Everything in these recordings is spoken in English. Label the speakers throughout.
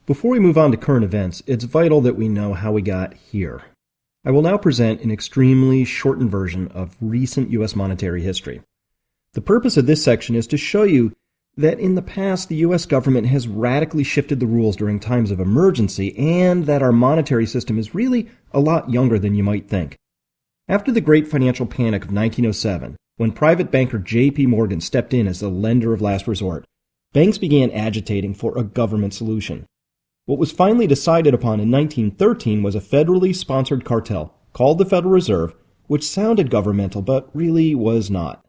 Speaker 1: Before we move on to current events, it's vital that we know how we got here. I will now present an extremely shortened version of recent U.S. monetary history. The purpose of this section is to show you that in the past the U.S. government has radically shifted the rules during times of emergency, and that our monetary system is really a lot younger than you might think. After the Great Financial Panic of 1907, when private banker J.P. Morgan stepped in as the lender of last resort, banks began agitating for a government solution. What was finally decided upon in 1913 was a federally sponsored cartel called the Federal Reserve, which sounded governmental but really was not.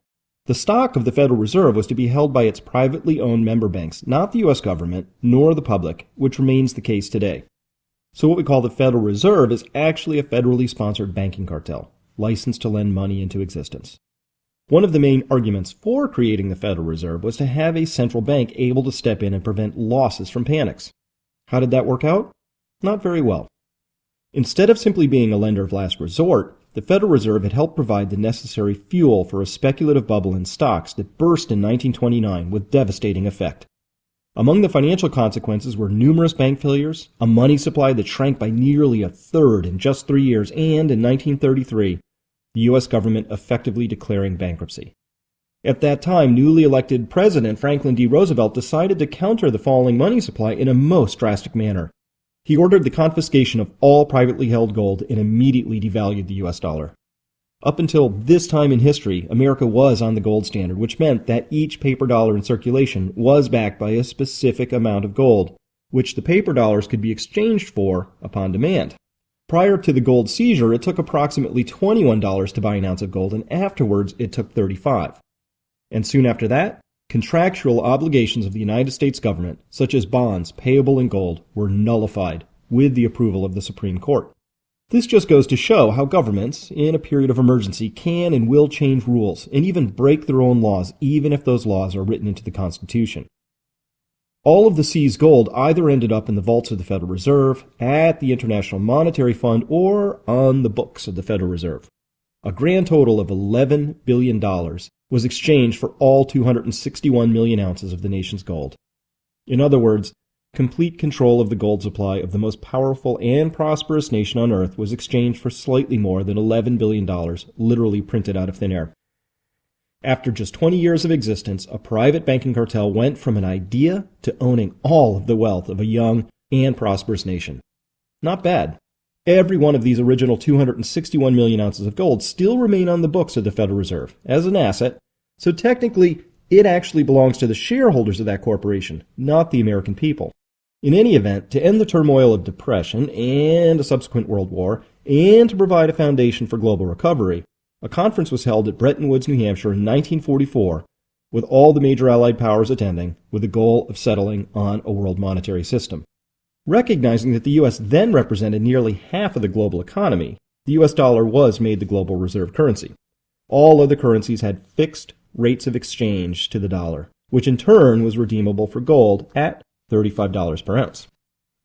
Speaker 1: The stock of the Federal Reserve was to be held by its privately owned member banks, not the U.S. government nor the public, which remains the case today. So what we call the Federal Reserve is actually a federally sponsored banking cartel, licensed to lend money into existence. One of the main arguments for creating the Federal Reserve was to have a central bank able to step in and prevent losses from panics. How did that work out? Not very well. Instead of simply being a lender of last resort, the Federal Reserve had helped provide the necessary fuel for a speculative bubble in stocks that burst in 1929 with devastating effect. Among the financial consequences were numerous bank failures, a money supply that shrank by nearly a third in just 3 years, and in 1933, the U.S. government effectively declaring bankruptcy. At that time, newly elected President Franklin D. Roosevelt decided to counter the falling money supply in a most drastic manner. He ordered the confiscation of all privately held gold and immediately devalued the U.S. dollar. Up until this time in history, America was on the gold standard, which meant that each paper dollar in circulation was backed by a specific amount of gold, which the paper dollars could be exchanged for upon demand. Prior to the gold seizure, it took approximately $21 to buy an ounce of gold, and afterwards it took $35. And soon after that, contractual obligations of the United States government, such as bonds payable in gold, were nullified with the approval of the Supreme Court. This just goes to show how governments, in a period of emergency, can and will change rules and even break their own laws, even if those laws are written into the Constitution. All of the seized gold either ended up in the vaults of the Federal Reserve, at the International Monetary Fund, or on the books of the Federal Reserve. A grand total of $11 billion was exchanged for all 261 million ounces of the nation's gold. In other words, complete control of the gold supply of the most powerful and prosperous nation on earth was exchanged for slightly more than $11 billion, literally printed out of thin air. After just 20 years of existence, a private banking cartel went from an idea to owning all of the wealth of a young and prosperous nation. Not bad. Every one of these original 261 million ounces of gold still remain on the books of the Federal Reserve as an asset, so technically it actually belongs to the shareholders of that corporation, not the American people. In any event, to end the turmoil of depression and a subsequent world war, and to provide a foundation for global recovery, a conference was held at Bretton Woods, New Hampshire in 1944, with all the major Allied powers attending, with the goal of settling on a world monetary system. Recognizing that the U.S. then represented nearly half of the global economy, the U.S. dollar was made the global reserve currency. All other currencies had fixed rates of exchange to the dollar, which in turn was redeemable for gold at $35 per ounce.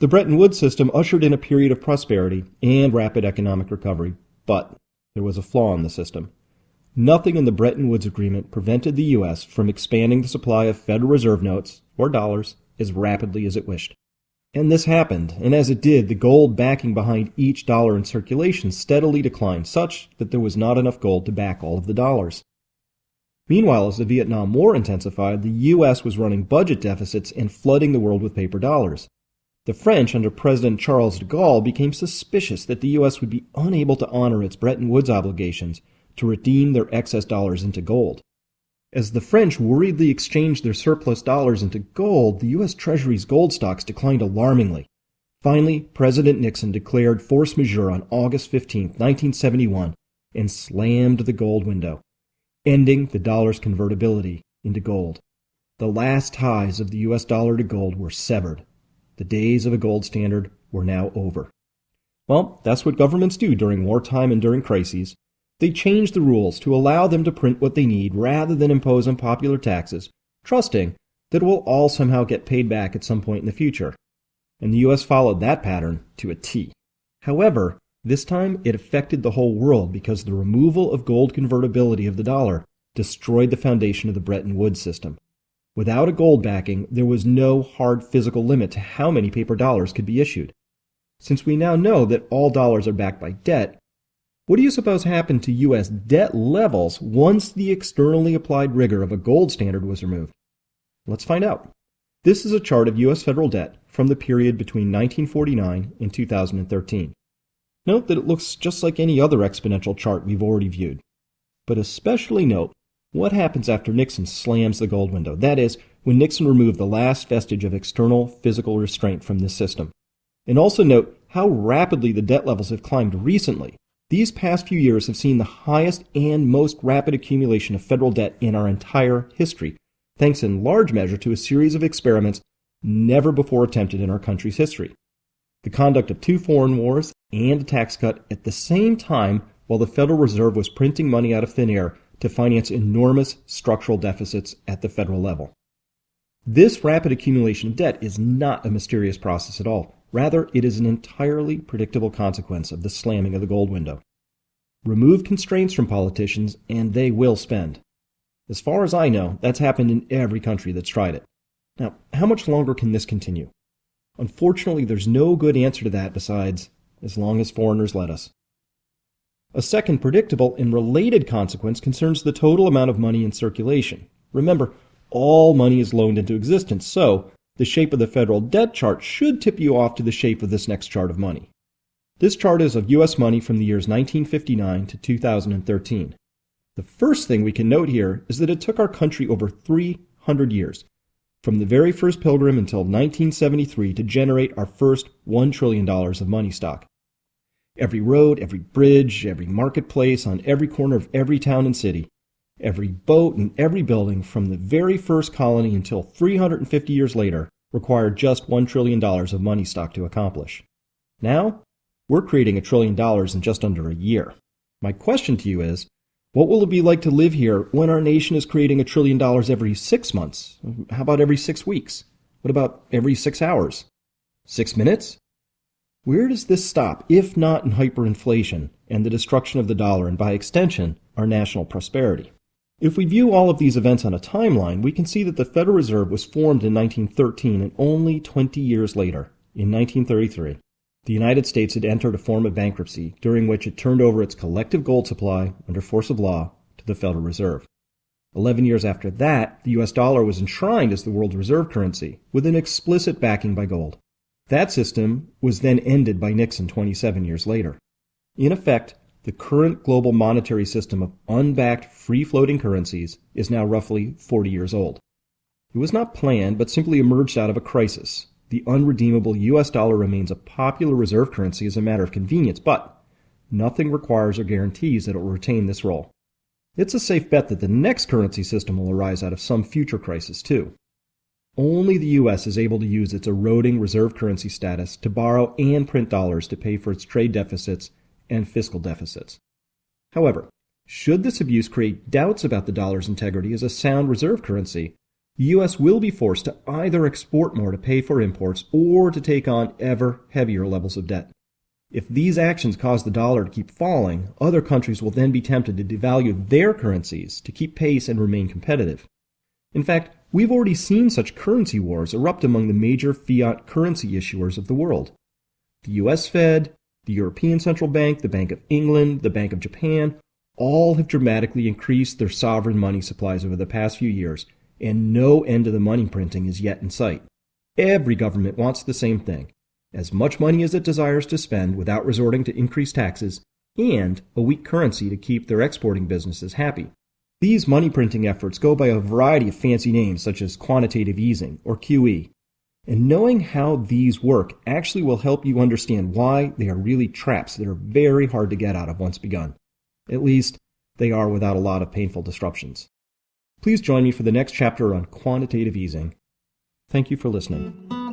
Speaker 1: The Bretton Woods system ushered in a period of prosperity and rapid economic recovery, but there was a flaw in the system. Nothing in the Bretton Woods Agreement prevented the U.S. from expanding the supply of Federal Reserve notes, or dollars, as rapidly as it wished. And this happened, and as it did, the gold backing behind each dollar in circulation steadily declined, such that there was not enough gold to back all of the dollars. Meanwhile, as the Vietnam War intensified, the U.S. was running budget deficits and flooding the world with paper dollars. The French, under President Charles de Gaulle, became suspicious that the U.S. would be unable to honor its Bretton Woods obligations to redeem their excess dollars into gold. As the French worriedly exchanged their surplus dollars into gold, the U.S. Treasury's gold stocks declined alarmingly. Finally, President Nixon declared force majeure on August 15, 1971, and slammed the gold window, ending the dollar's convertibility into gold. The last ties of the U.S. dollar to gold were severed. The days of a gold standard were now over. Well, that's what governments do during wartime and during crises. They change the rules to allow them to print what they need rather than impose unpopular taxes, trusting that it will all somehow get paid back at some point in the future. And the U.S. followed that pattern to a T. However, this time it affected the whole world because the removal of gold convertibility of the dollar destroyed the foundation of the Bretton Woods system. Without a gold backing, there was no hard physical limit to how many paper dollars could be issued. Since we now know that all dollars are backed by debt, what do you suppose happened to U.S. debt levels once the externally applied rigor of a gold standard was removed? Let's find out. This is a chart of U.S. federal debt from the period between 1949 and 2013. Note that it looks just like any other exponential chart we've already viewed. But especially note what happens after Nixon slams the gold window. That is, when Nixon removed the last vestige of external physical restraint from this system. And also note how rapidly the debt levels have climbed recently. These past few years have seen the highest and most rapid accumulation of federal debt in our entire history, thanks in large measure to a series of experiments never before attempted in our country's history. The conduct of 2 foreign wars and a tax cut at the same time while the Federal Reserve was printing money out of thin air to finance enormous structural deficits at the federal level. This rapid accumulation of debt is not a mysterious process at all. Rather, it is an entirely predictable consequence of the slamming of the gold window. Remove constraints from politicians, and they will spend. As far as I know, that's happened in every country that's tried it. Now, how much longer can this continue? Unfortunately, there's no good answer to that besides, as long as foreigners let us. A second predictable and related consequence concerns the total amount of money in circulation. Remember, all money is loaned into existence, so the shape of the federal debt chart should tip you off to the shape of this next chart of money. This chart is of U.S. money from the years 1959 to 2013. The first thing we can note here is that it took our country over 300 years, from the very first Pilgrim until 1973, to generate our first $1 trillion of money stock. Every road, every bridge, every marketplace, on every corner of every town and city, every boat and every building from the very first colony until 350 years later required just $1 trillion of money stock to accomplish. Now, we're creating $1 trillion in just under a year. My question to you is, what will it be like to live here when our nation is creating $1 trillion every 6 months? How about every 6 weeks? What about every 6 hours? 6 minutes? Where does this stop, if not in hyperinflation and the destruction of the dollar and, by extension, our national prosperity? If we view all of these events on a timeline, we can see that the Federal Reserve was formed in 1913, and only 20 years later, in 1933, the United States had entered a form of bankruptcy during which it turned over its collective gold supply under force of law to the Federal Reserve. 11 years after that, the U.S. dollar was enshrined as the world's reserve currency, with an explicit backing by gold. That system was then ended by Nixon 27 years later. In effect, the current global monetary system of unbacked, free-floating currencies is now roughly 40 years old. It was not planned, but simply emerged out of a crisis. The unredeemable U.S. dollar remains a popular reserve currency as a matter of convenience, but nothing requires or guarantees that it will retain this role. It's a safe bet that the next currency system will arise out of some future crisis, too. Only the U.S. is able to use its eroding reserve currency status to borrow and print dollars to pay for its trade deficits and fiscal deficits. However, should this abuse create doubts about the dollar's integrity as a sound reserve currency, the U.S. will be forced to either export more to pay for imports or to take on ever heavier levels of debt. If these actions cause the dollar to keep falling, other countries will then be tempted to devalue their currencies to keep pace and remain competitive. In fact, we've already seen such currency wars erupt among the major fiat currency issuers of the world. The U.S. Fed, the European Central Bank, the Bank of England, the Bank of Japan, all have dramatically increased their sovereign money supplies over the past few years, and no end to the money printing is yet in sight. Every government wants the same thing: as much money as it desires to spend without resorting to increased taxes, and a weak currency to keep their exporting businesses happy. These money printing efforts go by a variety of fancy names such as quantitative easing or QE, and knowing how these work actually will help you understand why they are really traps that are very hard to get out of once begun. At least, they are without a lot of painful disruptions. Please join me for the next chapter on quantitative easing. Thank you for listening.